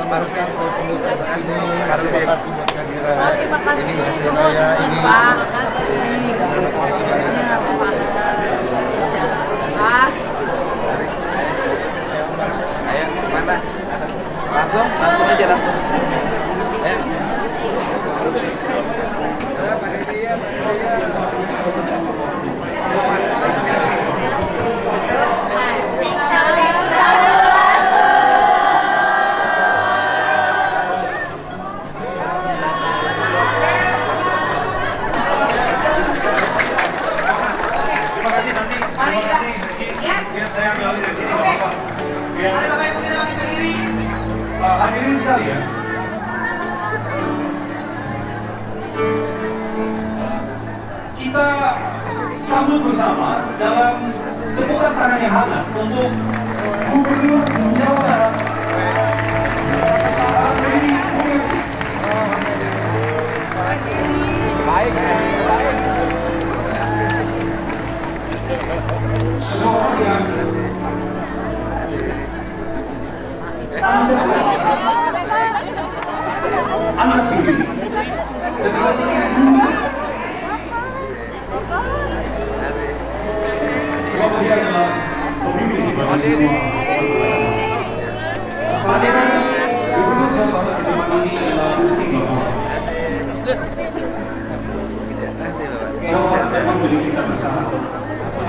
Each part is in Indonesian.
mengamalkan saya perlu ke sini. Terima kasih buat kehadiran. Terima kasih. Ini istri saya ini. Pak, makasih. Pak. Ayo, mana? Langsung aja langsung. Ayo. Hadirin sekalian, kita sambut bersama dalam tepukan tangan yang hangat untuk Gubernur Jawa Barat, Deddy Mulyadi. Baik. Seseorang yang anak ini ketika sebab dia adalah pemimpin di bawah semua kehadiran Gubernur Jawa Barat di tempat ini adalah bukti bahwa Jawa Barat memang milik kita bersama.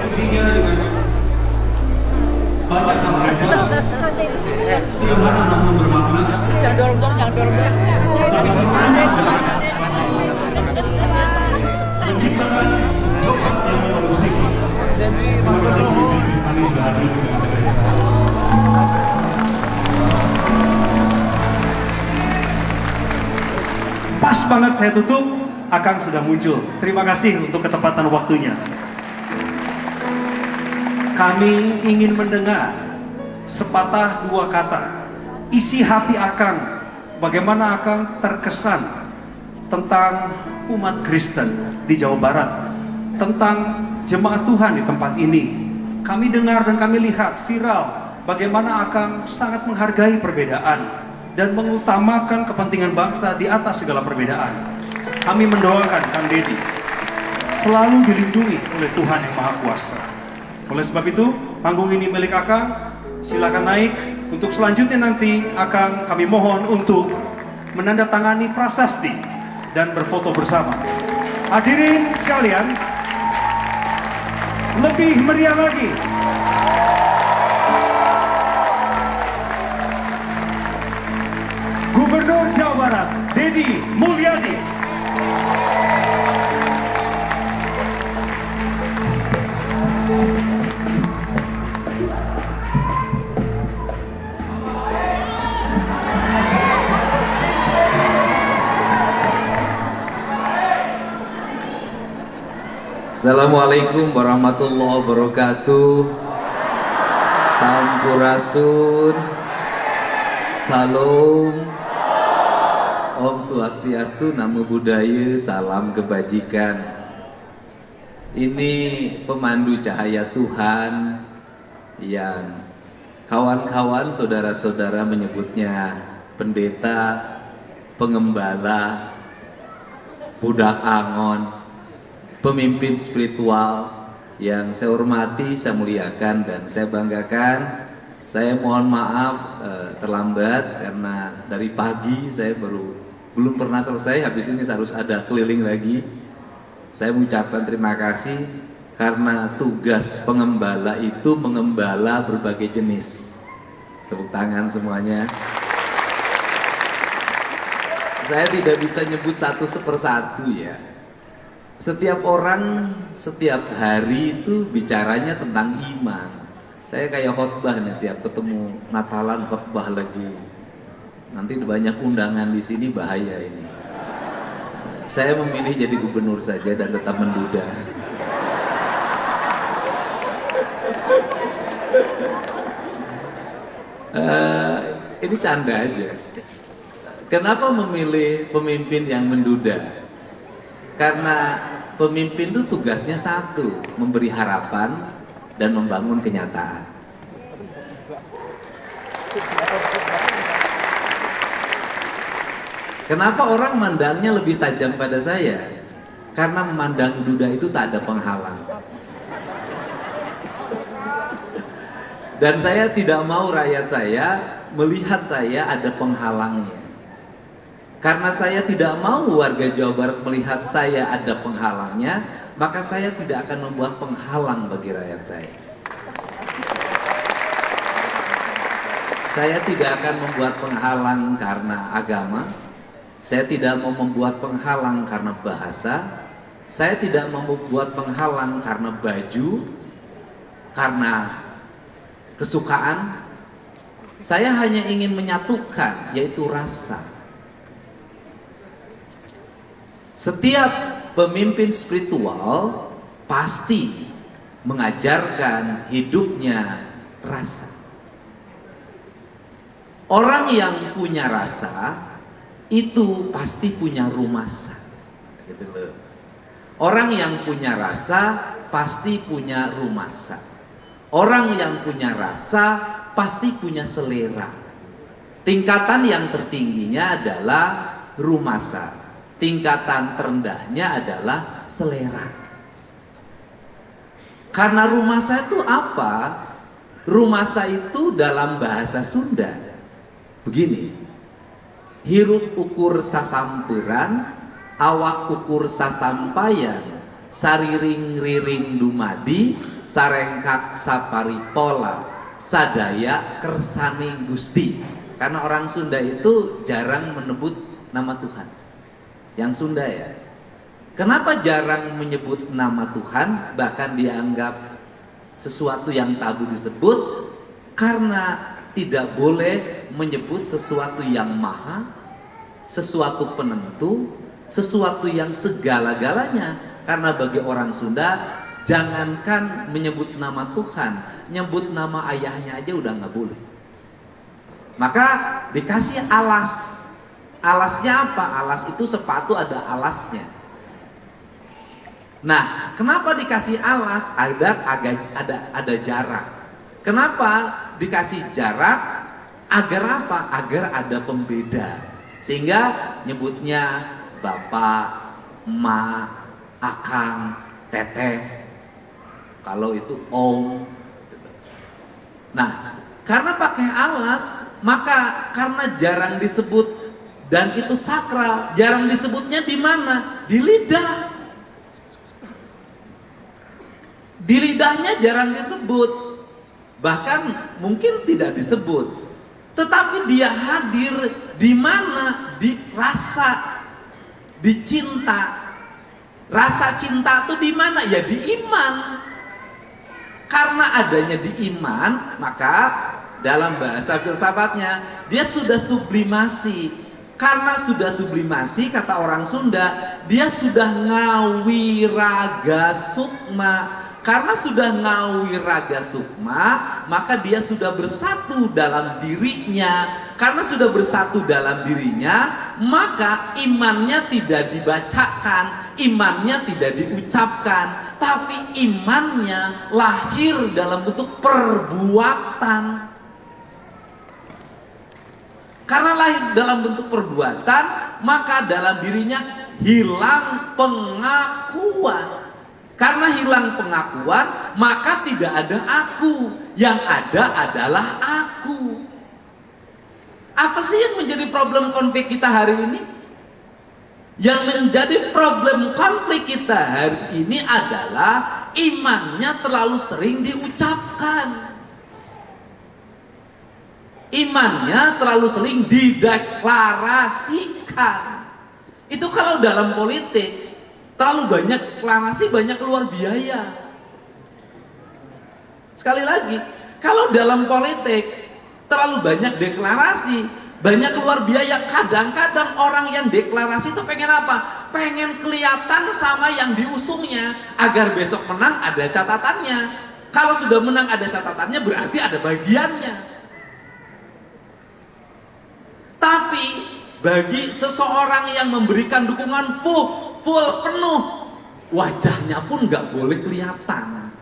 Isinya dengan banyak hal hebat, sederhana namun bermakna. Jangan dorong, Tapi bagaimana caranya menciptakan Jawa yang bermusisi. Terima kasih kami sudah hadir dengan kita. Pas banget saya tutup, Akang sudah muncul. Terima kasih untuk ketepatan waktunya. Kami ingin mendengar sepatah dua kata isi hati Akang. Bagaimana Akang terkesan tentang umat Kristen di Jawa Barat, tentang jemaat Tuhan di tempat ini. Kami dengar dan kami lihat viral bagaimana Akang sangat menghargai perbedaan dan mengutamakan kepentingan bangsa di atas segala perbedaan. Kami mendoakan Kang Deddy selalu dilindungi oleh Tuhan yang Maha Kuasa. Oleh sebab itu, panggung ini milik Akang. Silakan naik. Untuk selanjutnya nanti kami mohon untuk menandatangani prasasti dan berfoto bersama. Hadirin sekalian, lebih meriah lagi. Gubernur Jawa Barat, Deddy Mulyadi. Assalamualaikum warahmatullahi wabarakatuh. Sampurasun. Salam. Om Swastiastu, Namo Buddhaya, salam kebajikan. Ini pemandu cahaya Tuhan yang kawan-kawan, saudara-saudara menyebutnya pendeta, pengembala, budak angon, pemimpin spiritual yang saya hormati, saya muliakan, dan saya banggakan. Saya mohon maaf terlambat karena dari pagi saya belum pernah selesai. Habis ini harus ada keliling lagi. Saya mengucapkan terima kasih karena tugas pengembala itu mengembala berbagai jenis. Tepuk tangan semuanya. Saya tidak bisa nyebut satu persatu ya. Setiap orang, setiap hari itu bicaranya tentang iman. Saya kayak khotbah nih, tiap ketemu Natalan khotbah lagi. Nanti banyak undangan di sini, bahaya ini. Saya memilih jadi gubernur saja dan tetap menduda. Ini canda aja. Kenapa memilih pemimpin yang menduda? Karena pemimpin itu tugasnya satu, memberi harapan dan membangun kenyataan. Kenapa orang mandangnya lebih tajam pada saya? Karena memandang duda itu tak ada penghalang. Dan saya tidak mau rakyat saya melihat saya ada penghalangnya. Karena saya tidak mau warga Jawa Barat melihat saya ada penghalangnya, maka saya tidak akan membuat penghalang bagi rakyat saya. Saya tidak akan membuat penghalang karena agama. Saya tidak mau membuat penghalang karena bahasa. Saya tidak mau membuat penghalang karena baju, karena kesukaan. Saya hanya ingin menyatukan, yaitu rasa. Setiap pemimpin spiritual pasti mengajarkan hidupnya rasa. Orang yang punya rasa itu pasti punya rumasa. Gitu loh. Orang yang punya rasa pasti punya rumasa. Orang yang punya rasa pasti punya selera. Tingkatan yang tertingginya adalah rumasa. Tingkatan terendahnya adalah selera. Karena rumasa itu apa? Rumasa itu dalam bahasa Sunda begini: hirup ukur sasampuran, awak ukur sasampayan, sariring riring dumadi, sarengkak saparipola, sadaya kersani Gusti. Karena orang Sunda itu jarang menyebut nama Tuhan. Yang Sunda ya. Kenapa jarang menyebut nama Tuhan, bahkan dianggap sesuatu yang tabu disebut? Karena tidak boleh menyebut sesuatu yang maha, sesuatu penentu, sesuatu yang segala-galanya. Karena bagi orang Sunda, jangankan menyebut nama Tuhan, nyebut nama ayahnya aja udah nggak boleh. Maka dikasih alas. Alasnya apa? Alas itu sepatu ada alasnya. Nah, kenapa dikasih alas? Ada jarak. Kenapa dikasih jarak? Agar apa? Agar ada pembeda. Sehingga nyebutnya bapak, emak, akang, teteh. Kalau itu om. Nah, karena pakai alas, maka karena jarang disebut dan itu sakral, jarang disebutnya di mana? Di lidah. Di lidahnya jarang disebut, bahkan mungkin tidak disebut. Tetapi dia hadir di mana? Di rasa, di cinta. Rasa cinta itu di mana? Ya di iman. Karena adanya di iman, maka dalam bahasa filsafatnya dia sudah sublimasi. Karena sudah sublimasi, kata orang Sunda, dia sudah ngawiraga sukma. Karena sudah ngawiraga sukma, maka dia sudah bersatu dalam dirinya. Karena sudah bersatu dalam dirinya, maka imannya tidak dibacakan, imannya tidak diucapkan, tapi imannya lahir dalam bentuk perbuatan. Karena lahir dalam bentuk perbuatan, maka dalam dirinya hilang pengakuan. Karena hilang pengakuan, maka tidak ada aku. Yang ada adalah aku. Apa sih yang menjadi problem konflik kita hari ini? Yang menjadi problem konflik kita hari ini adalah imannya terlalu sering diucapkan. Imannya terlalu sering dideklarasikan. Itu kalau dalam politik terlalu banyak deklarasi, banyak keluar biaya. Sekali lagi, kalau dalam politik terlalu banyak deklarasi, banyak keluar biaya. Kadang-kadang orang yang deklarasi itu pengen apa? Pengen kelihatan sama yang diusungnya, agar besok menang ada catatannya. Kalau sudah menang ada catatannya, berarti ada bagiannya. Tapi bagi seseorang yang memberikan dukungan full penuh, wajahnya pun nggak boleh kelihatan,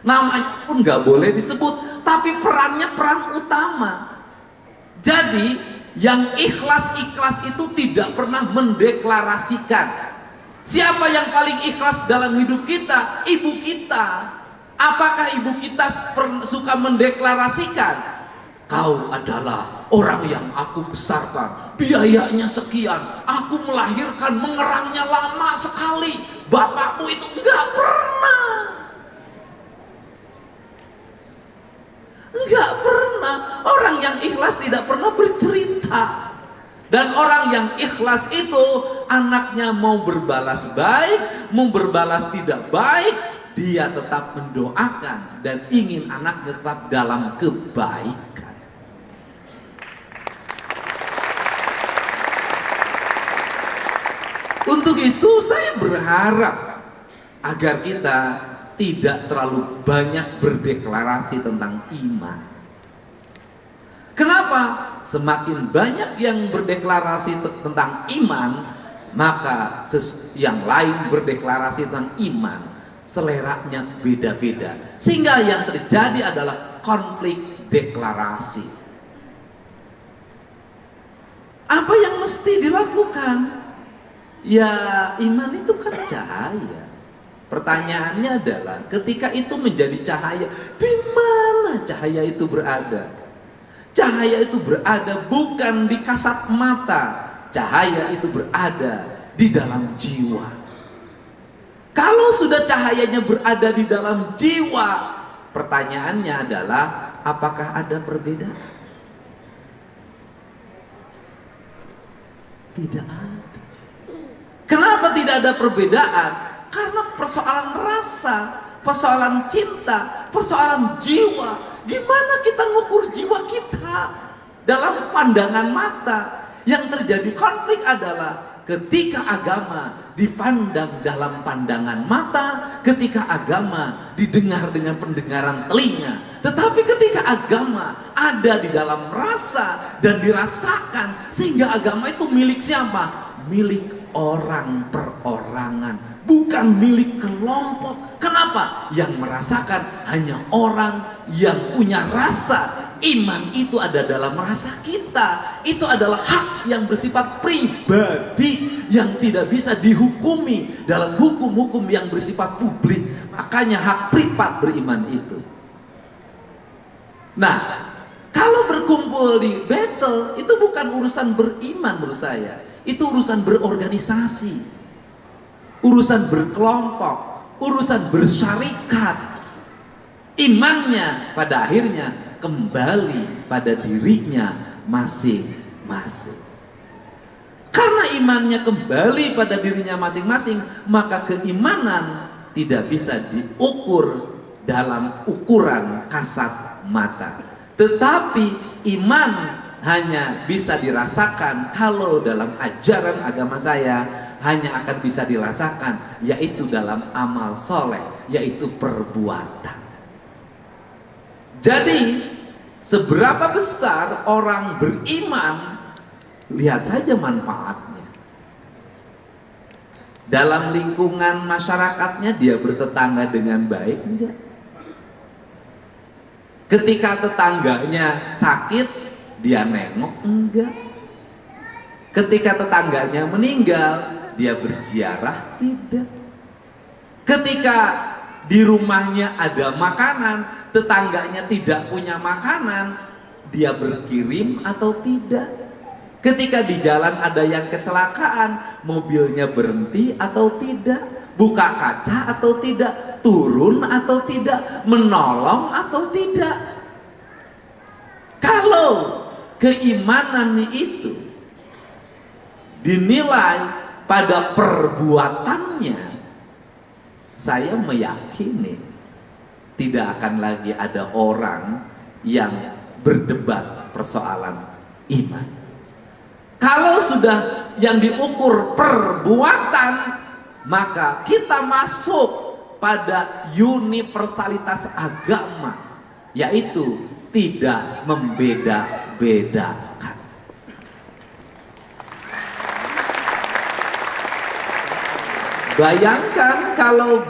namanya pun nggak boleh disebut, tapi perannya peran utama. Jadi yang ikhlas-ikhlas itu tidak pernah mendeklarasikan. Siapa yang paling ikhlas dalam hidup kita? Ibu kita. Apakah ibu kita suka mendeklarasikan? Kau adalah orang yang aku besarkan, biayanya sekian, aku melahirkan, mengerangnya lama sekali, bapakmu itu enggak pernah. Enggak pernah. Orang yang ikhlas tidak pernah bercerita. Dan orang yang ikhlas itu anaknya mau berbalas baik, mau berbalas tidak baik, dia tetap mendoakan dan ingin anaknya tetap dalam kebaikan. Untuk itu saya berharap agar kita tidak terlalu banyak berdeklarasi tentang iman. Kenapa? Semakin banyak yang berdeklarasi tentang iman, maka yang lain berdeklarasi tentang iman, seleranya beda-beda. Sehingga yang terjadi adalah konflik deklarasi. Apa yang mesti dilakukan? Ya, iman itu kan cahaya. Pertanyaannya adalah ketika itu menjadi cahaya, di mana cahaya itu berada? Cahaya itu berada bukan di kasat mata. Cahaya itu berada di dalam jiwa. Kalau sudah cahayanya berada di dalam jiwa, pertanyaannya adalah apakah ada perbedaan? Tidak ada. Kenapa tidak ada perbedaan? Karena persoalan rasa, persoalan cinta, persoalan jiwa. Gimana kita ngukur jiwa kita dalam pandangan mata? Yang terjadi konflik adalah ketika agama dipandang dalam pandangan mata, ketika agama didengar dengan pendengaran telinga. Tetapi ketika agama ada di dalam rasa dan dirasakan, sehingga agama itu milik siapa? Milik orang perorangan, bukan milik kelompok. Kenapa? Yang merasakan hanya orang yang punya rasa. Iman itu ada dalam rasa kita. Itu adalah hak yang bersifat pribadi, yang tidak bisa dihukumi dalam hukum-hukum yang bersifat publik. Makanya hak privat beriman itu. Nah, kalau berkumpul di battle, itu bukan urusan beriman menurut saya. Itu urusan berorganisasi, urusan berkelompok, urusan bersyarikat. Imannya pada akhirnya kembali pada dirinya masing-masing. Karena imannya kembali pada dirinya masing-masing, maka keimanan tidak bisa diukur dalam ukuran kasat mata. Tetapi iman hanya bisa dirasakan kalau dalam ajaran agama saya hanya akan bisa dirasakan yaitu dalam amal soleh, yaitu perbuatan. Jadi seberapa besar orang beriman, lihat saja manfaatnya. Dalam lingkungan masyarakatnya dia bertetangga dengan baik enggak? Ketika tetangganya sakit, dia nengok enggak? Ketika tetangganya meninggal, dia berziarah tidak? Ketika di rumahnya ada makanan, tetangganya tidak punya makanan, dia berkirim atau tidak? Ketika di jalan ada yang kecelakaan, mobilnya berhenti atau tidak? Buka kaca atau tidak? Turun atau tidak? Menolong atau tidak? Kalau keimanan itu dinilai pada perbuatannya, saya meyakini tidak akan lagi ada orang yang berdebat persoalan iman. Kalau sudah yang diukur perbuatan, maka kita masuk pada universalitas agama, yaitu tidak membeda-bedakan. Bayangkan kalau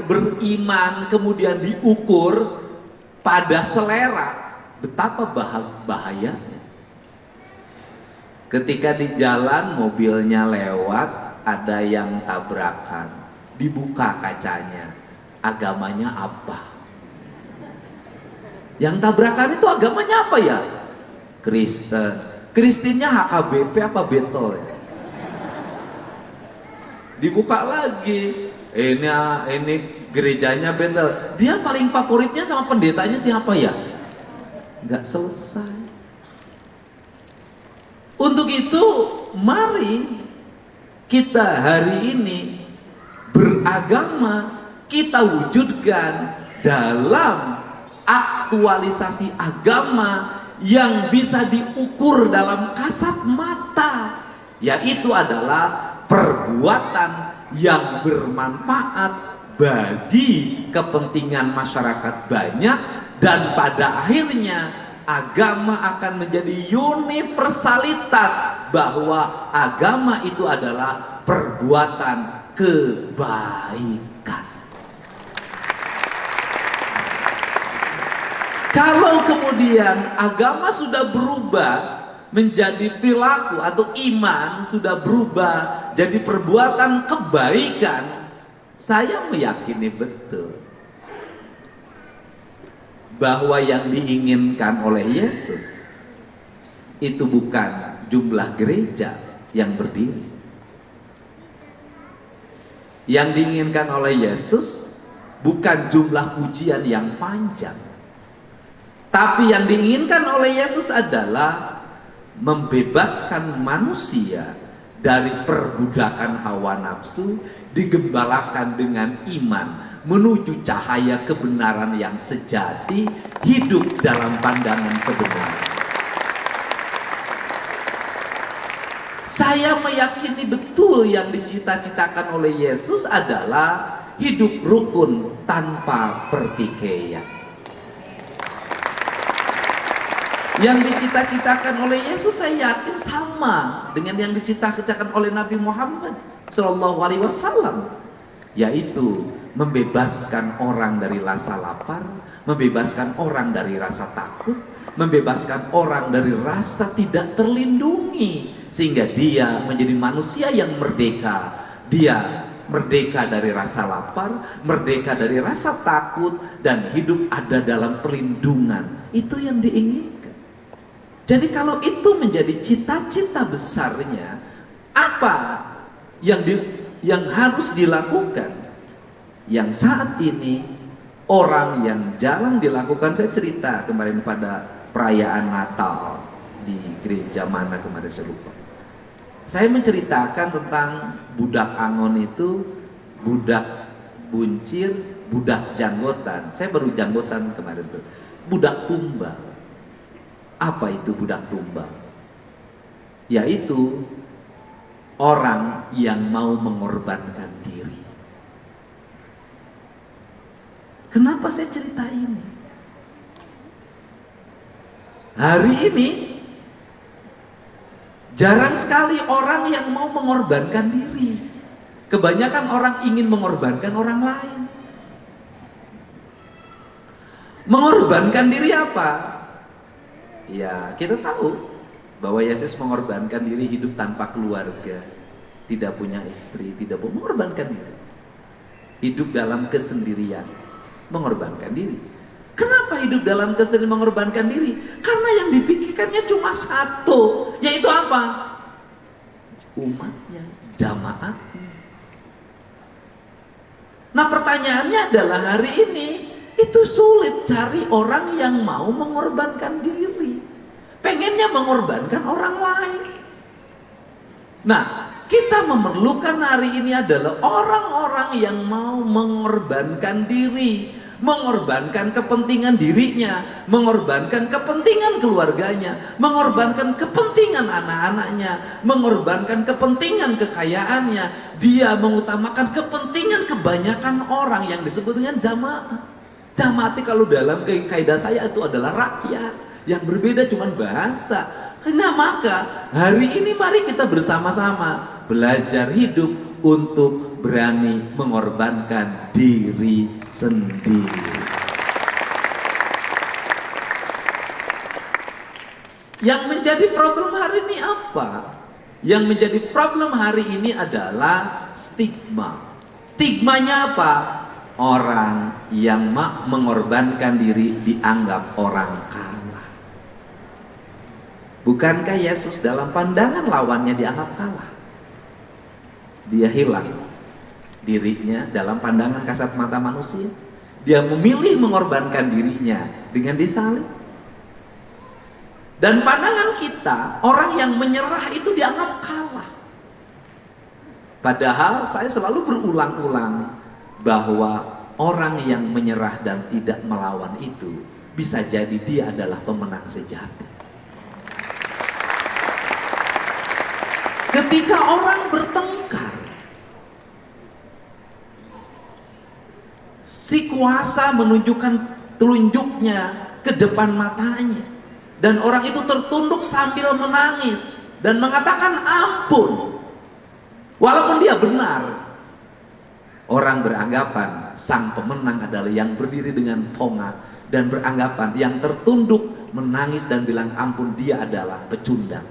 beriman kemudian diukur pada selera, betapa bahayanya. Ketika di jalan mobilnya lewat, ada yang tabrakan, dibuka kacanya, agamanya apa? Yang tabrakan itu agamanya apa ya? Kristen. Kristennya HKBP apa Betel ya? Dibuka lagi, ini gerejanya Betel. Dia paling favoritnya sama pendetanya siapa ya? Nggak selesai. Untuk itu mari kita hari ini beragama, kita wujudkan dalam aktualisasi agama yang bisa diukur dalam kasat mata, yaitu adalah perbuatan yang bermanfaat bagi kepentingan masyarakat banyak, dan pada akhirnya agama akan menjadi universalitas, bahwa agama itu adalah perbuatan kebaikan. Kalau kemudian agama sudah berubah menjadi perilaku atau iman sudah berubah jadi perbuatan kebaikan, saya meyakini betul bahwa yang diinginkan oleh Yesus itu bukan jumlah gereja yang berdiri. Yang diinginkan oleh Yesus bukan jumlah pujian yang panjang, tapi yang diinginkan oleh Yesus adalah membebaskan manusia dari perbudakan hawa nafsu, digembalakan dengan iman menuju cahaya kebenaran yang sejati, hidup dalam pandangan kebenaran. Saya meyakini betul yang dicita-citakan oleh Yesus adalah hidup rukun tanpa pertikaian. Yang dicita-citakan oleh Yesus saya yakin sama dengan yang dicita-citakan oleh Nabi Muhammad SAW, yaitu membebaskan orang dari rasa lapar, membebaskan orang dari rasa takut, membebaskan orang dari rasa tidak terlindungi, sehingga dia menjadi manusia yang merdeka. Dia merdeka dari rasa lapar, merdeka dari rasa takut, dan hidup ada dalam perlindungan. Itu yang diinginkan. Jadi kalau itu menjadi cita-cita besarnya, apa yang harus dilakukan? Yang saat ini orang yang jarang dilakukan. Saya cerita kemarin pada perayaan Natal di gereja mana kemarin saya lupa. Saya menceritakan tentang budak angon itu, budak buncir, budak janggotan. Saya baru janggotan kemarin tuh. Budak tumbal. Apa itu budak tumbal? Yaitu orang yang mau mengorbankan diri. Kenapa saya cerita ini? Hari ini jarang sekali orang yang mau mengorbankan diri. Kebanyakan orang ingin mengorbankan orang lain. Mengorbankan diri apa? Ya, kita tahu bahwa Yesus mengorbankan diri hidup tanpa keluarga, tidak punya istri, tidak mau mengorbankan diri. Hidup dalam kesendirian, mengorbankan diri. Kenapa hidup dalam kesendirian mengorbankan diri? Karena yang dipikirkannya cuma satu, yaitu apa? Umatnya, jamaatnya. Nah, pertanyaannya adalah hari ini itu sulit cari orang yang mau mengorbankan diri. Pengennya mengorbankan orang lain. Nah, kita memerlukan hari ini adalah orang-orang yang mau mengorbankan diri, mengorbankan kepentingan dirinya, mengorbankan kepentingan keluarganya, mengorbankan kepentingan anak-anaknya, mengorbankan kepentingan kekayaannya. Dia mengutamakan kepentingan kebanyakan orang yang disebut dengan jamaah. Jamaah itu kalau dalam kaidah saya itu adalah rakyat. Yang berbeda cuma bahasa. Nah, maka hari ini mari kita bersama-sama belajar hidup untuk berani mengorbankan diri sendiri. Yang menjadi problem hari ini apa? Yang menjadi problem hari ini adalah stigma. Stigmanya apa? Orang yang mengorbankan diri dianggap orang kalah. Bukankah Yesus dalam pandangan lawannya dianggap kalah? Dia hilang dirinya dalam pandangan kasat mata manusia. Dia memilih mengorbankan dirinya dengan disalib. Dan pandangan kita, orang yang menyerah itu dianggap kalah. Padahal saya selalu berulang-ulang bahwa orang yang menyerah dan tidak melawan itu bisa jadi dia adalah pemenang sejati. Ketika orang bertengkar, si kuasa menunjukkan telunjuknya ke depan matanya, dan orang itu tertunduk sambil menangis dan mengatakan ampun. Walaupun dia benar, orang beranggapan sang pemenang adalah yang berdiri dengan tonga, dan beranggapan yang tertunduk menangis dan bilang ampun dia adalah pecundang.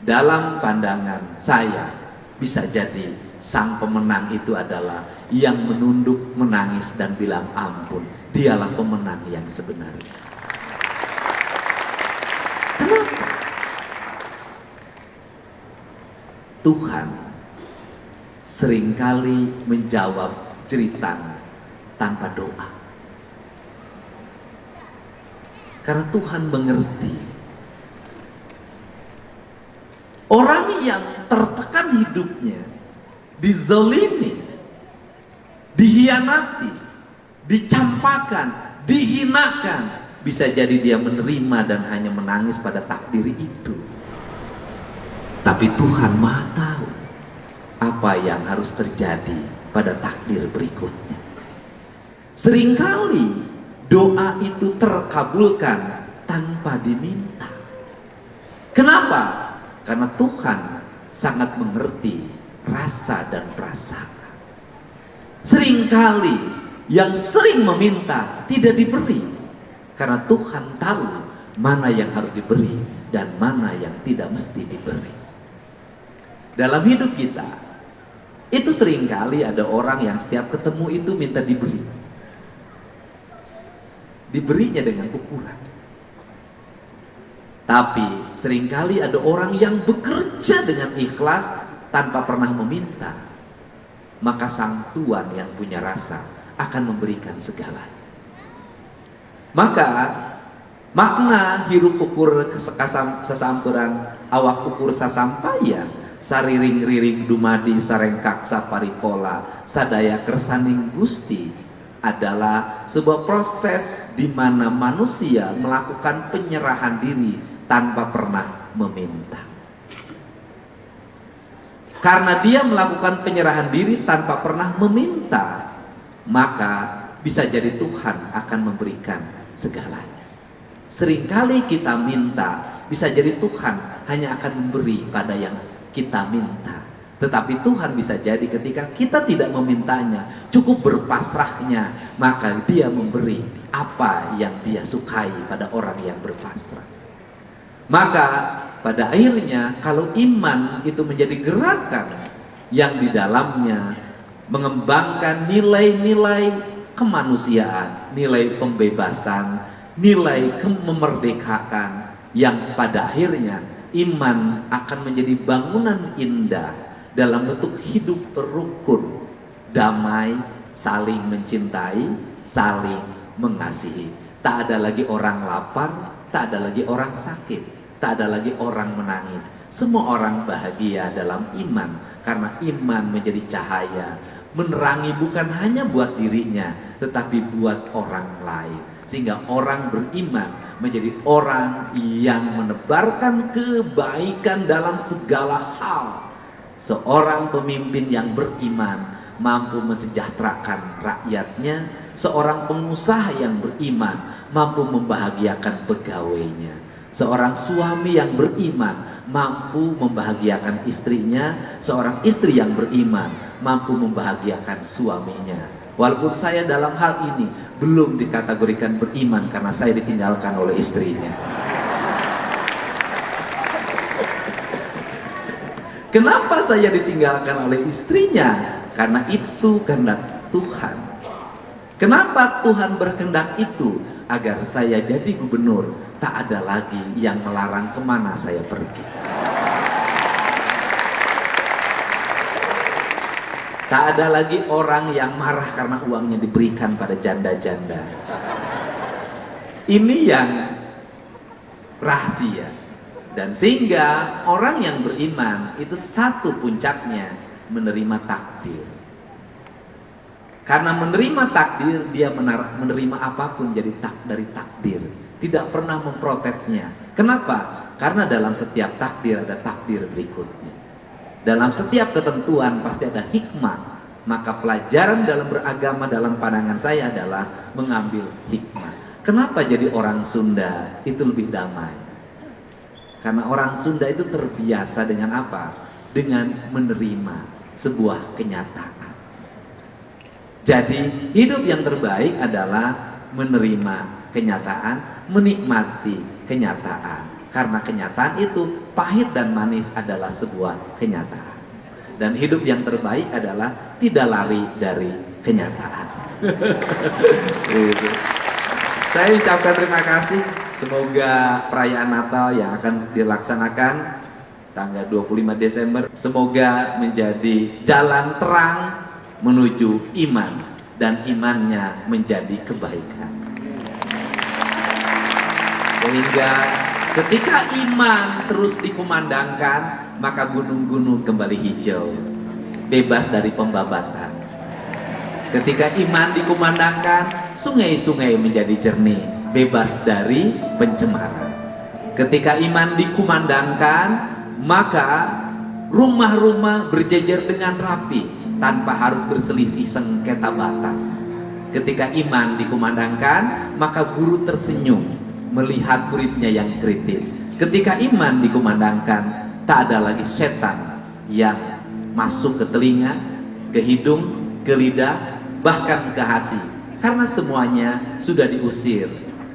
Dalam pandangan saya, bisa jadi sang pemenang itu adalah yang menunduk, menangis dan bilang ampun. Dialah pemenang yang sebenarnya. Kenapa? Tuhan seringkali menjawab jeritan tanpa doa. Karena Tuhan mengerti orang yang tertekan hidupnya, dizalimi, dihianati, dicampakan, dihinakan, bisa jadi dia menerima dan hanya menangis pada takdir itu. Tapi Tuhan Maha tahu apa yang harus terjadi pada takdir berikutnya. Seringkali doa itu terkabulkan tanpa diminta. Kenapa? Karena Tuhan sangat mengerti rasa dan prasangka. Seringkali yang sering meminta tidak diberi, karena Tuhan tahu mana yang harus diberi dan mana yang tidak mesti diberi. Dalam hidup kita, itu seringkali ada orang yang setiap ketemu itu minta diberi. Diberinya dengan ukuran. Tapi seringkali ada orang yang bekerja dengan ikhlas tanpa pernah meminta. Maka sang Tuhan yang punya rasa akan memberikan segalanya. Maka makna hirup ukur sesampuran awak ukur sasampayan, sariring-riring dumadi sarengkak saparipola sadaya kersaning Gusti adalah sebuah proses di mana manusia melakukan penyerahan diri tanpa pernah meminta. Karena dia melakukan penyerahan diri tanpa pernah meminta, maka bisa jadi Tuhan akan memberikan segalanya. Seringkali kita minta, bisa jadi Tuhan hanya akan memberi pada yang kita minta. Tetapi Tuhan bisa jadi ketika kita tidak memintanya, cukup berpasrahnya, maka dia memberi apa yang dia sukai pada orang yang berpasrah. Maka pada akhirnya kalau iman itu menjadi gerakan yang di dalamnya mengembangkan nilai-nilai kemanusiaan, nilai pembebasan, nilai memerdekakan, yang pada akhirnya iman akan menjadi bangunan indah dalam bentuk hidup rukun, damai, saling mencintai, saling mengasihi. Tak ada lagi orang lapar, tak ada lagi orang sakit, tak ada lagi orang menangis. Semua orang bahagia dalam iman, karena iman menjadi cahaya, menerangi bukan hanya buat dirinya, tetapi buat orang lain. Sehingga orang beriman menjadi orang yang menebarkan kebaikan dalam segala hal. Seorang pemimpin yang beriman mampu mesejahterakan rakyatnya. Seorang pengusaha yang beriman mampu membahagiakan pegawainya. Seorang suami yang beriman mampu membahagiakan istrinya. Seorang istri yang beriman mampu membahagiakan suaminya. Walaupun saya dalam hal ini belum dikategorikan beriman karena saya ditinggalkan oleh istrinya. Kenapa saya ditinggalkan oleh istrinya? Karena itu kehendak Tuhan. Kenapa Tuhan berkehendak itu? Agar saya jadi gubernur, tak ada lagi yang melarang kemana saya pergi. Tak ada lagi orang yang marah karena uangnya diberikan pada janda-janda. Ini yang rahasia. Dan sehingga orang yang beriman itu satu puncaknya menerima takdir. Karena menerima takdir, dia menerima apapun jadi dari takdir. Tidak pernah memprotesnya. Kenapa? Karena dalam setiap takdir ada takdir berikutnya. Dalam setiap ketentuan pasti ada hikmah. Maka pelajaran dalam beragama dalam pandangan saya adalah mengambil hikmah. Kenapa jadi orang Sunda itu lebih damai? Karena orang Sunda itu terbiasa dengan apa? Dengan menerima sebuah kenyataan. Jadi hidup yang terbaik adalah menerima kenyataan, menikmati kenyataan. Karena kenyataan itu pahit dan manis adalah sebuah kenyataan. Dan hidup yang terbaik adalah tidak lari dari kenyataan. Saya ucapkan terima kasih. Semoga perayaan Natal yang akan dilaksanakan tanggal 25 Desember semoga menjadi jalan terang menuju iman dan imannya menjadi kebaikan. Sehingga ketika iman terus dikumandangkan, maka gunung-gunung kembali hijau, bebas dari pembabatan. Ketika iman dikumandangkan, sungai-sungai menjadi jernih, bebas dari pencemaran. Ketika iman dikumandangkan, maka rumah-rumah berjejer dengan rapi tanpa harus berselisih sengketa batas. Ketika iman dikumandangkan, maka guru tersenyum melihat muridnya yang kritis. Ketika iman dikumandangkan, tak ada lagi setan yang masuk ke telinga, ke hidung, ke lidah, bahkan ke hati. Karena semuanya sudah diusir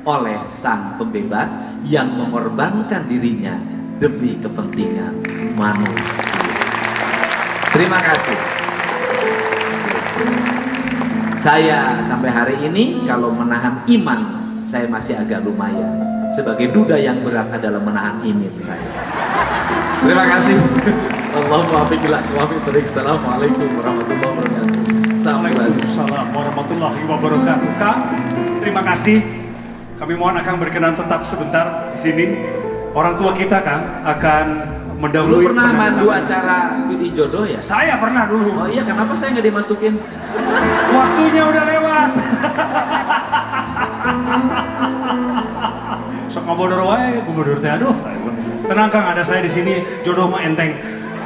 oleh Sang Pembebas yang mengorbankan dirinya demi kepentingan manusia. Terima kasih. Saya sampai hari ini kalau menahan iman, saya masih agak lumayan. Sebagai duda yang berat adalah menahan imin saya. Terima kasih. Assalamualaikum warahmatullahi wabarakatuh. Waalaikumsalam warahmatullahi wabarakatuh. Kang, terima kasih. Kami mohon Akang berkenan tetap sebentar di sini. Orang tua kita Kang akan mendahului. Lu pernah mandu acara pilih jodoh ya? Saya pernah dulu. Oh iya, kenapa saya nggak dimasukin? Waktunya udah lewat. Sok ngabodor wae, gubernur teh aduh. Tenang Kang, ada saya di sini, jodoh mah enteng.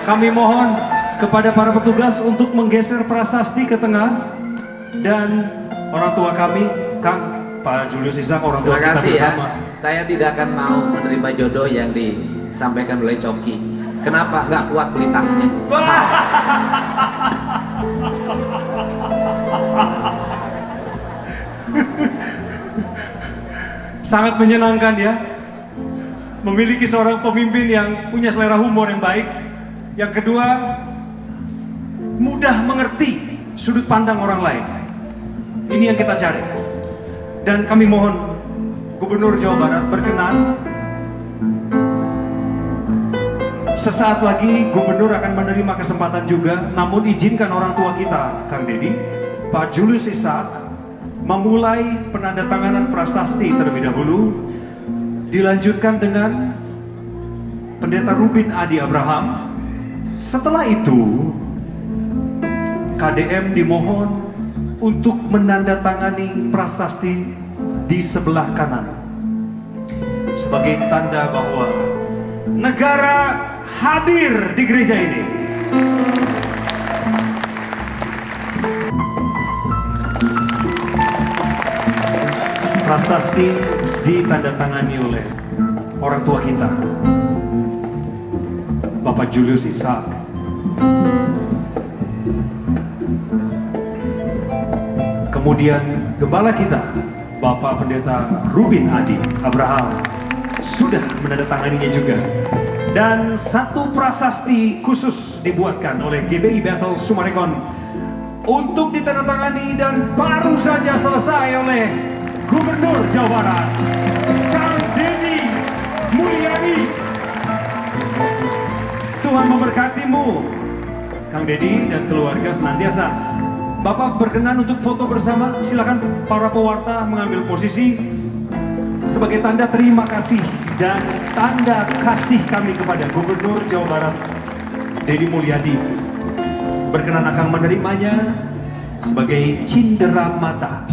Kami mohon kepada para petugas untuk menggeser prasasti ke tengah dan orang tua kami, Kang Pak Julius Ishak, orang tua Terima kita kasih bersama. ya. Saya tidak akan mau menerima jodoh yang disampaikan oleh Coki. Kenapa? Nggak kuat beli tasnya. Sangat menyenangkan ya, memiliki seorang pemimpin yang punya selera humor yang baik. Yang kedua, mudah mengerti sudut pandang orang lain. Ini yang kita cari. Dan kami mohon Gubernur Jawa Barat berkenan. Sesaat lagi Gubernur akan menerima kesempatan juga. Namun izinkan orang tua kita, Kang Deddy, Pak Julius Ishak, memulai penandatanganan prasasti terlebih dahulu, dilanjutkan dengan Pendeta Rubin Adi Abraham. Setelah itu KDM dimohon untuk menandatangani prasasti di sebelah kanan sebagai tanda bahwa negara hadir di gereja ini. Prasasti ditandatangani oleh orang tua kita, Bapak Julius Ishak. Kemudian gembala kita, Bapak Pendeta Rubin Adi Abraham, sudah menandatanganinya juga. Dan satu prasasti khusus dibuatkan oleh GBI Battle Summarecon untuk ditandatangani dan baru saja selesai oleh Gubernur Jawa Barat Kang Deddy Mulyadi. Tuhan memberkatimu Kang Deddy dan keluarga senantiasa. Bapak berkenan untuk foto bersama. Silakan para pewarta mengambil posisi sebagai tanda terima kasih dan tanda kasih kami kepada Gubernur Jawa Barat Deddy Mulyadi. Berkenan akan menerimanya sebagai cindera mata